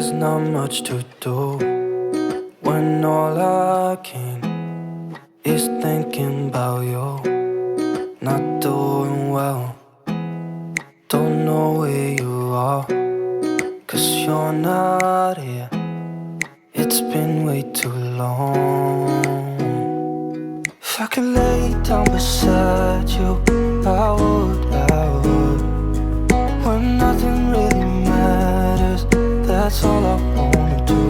There's not much to do when all I can is thinking about you. Not doing well, don't know where you are, 'cause you're not here. It's been way too long. If I could lay down beside you, I would. When nothing really matters, that's all I wanna do.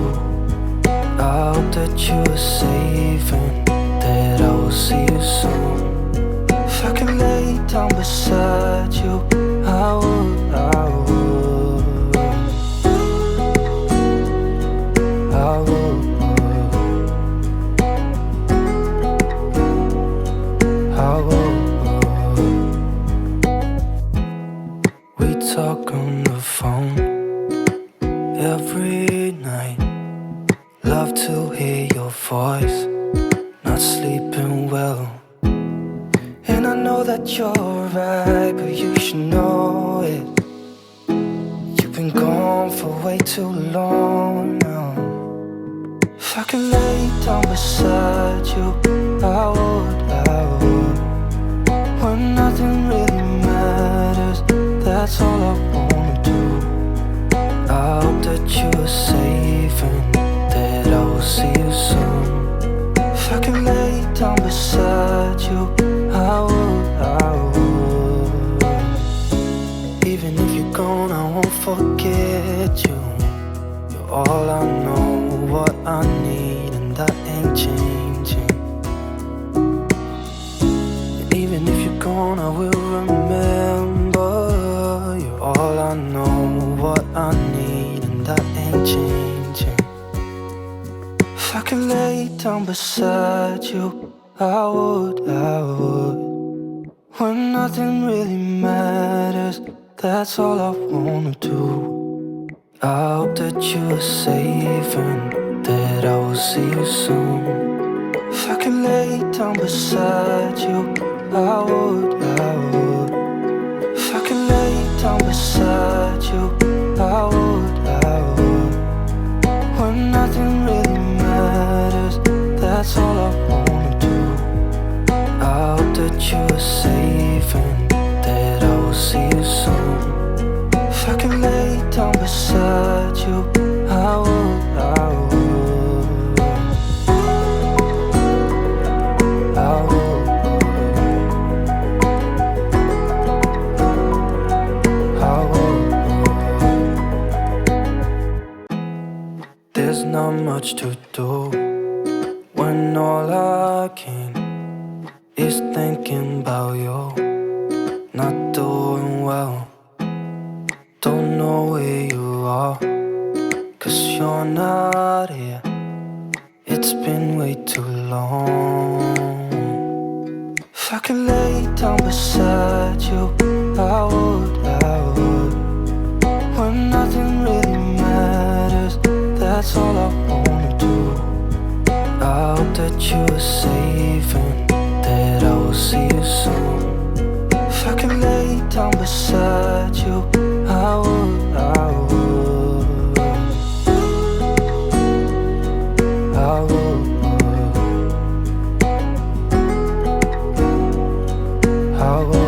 I hope that you are safe and that I will see you soon. If I could lay down beside you, I would. I would. We talk on the phone every night. Love to hear your voice. Not sleeping well, and I know that you're right, but you should know it. You've been gone for way too long now. If I could lay down beside you, I would. When nothing really matters, that's all I wanna do. I hope that you are safe and that I will see you soon. If I could lay down beside you, I would. Even if you're gone, I won't forget you. You're all I know, what I need, and that ain't changing. Even if you're gone, I will remember. You're all I know, what I need, and that ain't changing. If I could lay down beside you, I would. When nothing really matters, that's all I wanna do. I hope that you are safe and that I will see you soon. If I could lay down beside you, I would. If I could lay down beside you, I would. When nothing really matters, that's all I wanna do. I hope that you are safe and that I will see you soon. If I could lay down beside you, I would. There's not much to do when all I can is thinking about you. Not doing well, don't know where you are, 'cause you're not here. It's been way too long. If I could lay down beside you, I would. When nothing really matters, that's all I wanna do. I hope that you are safe and that I will see you soon. If I could lay down beside you, I would. I would. I would.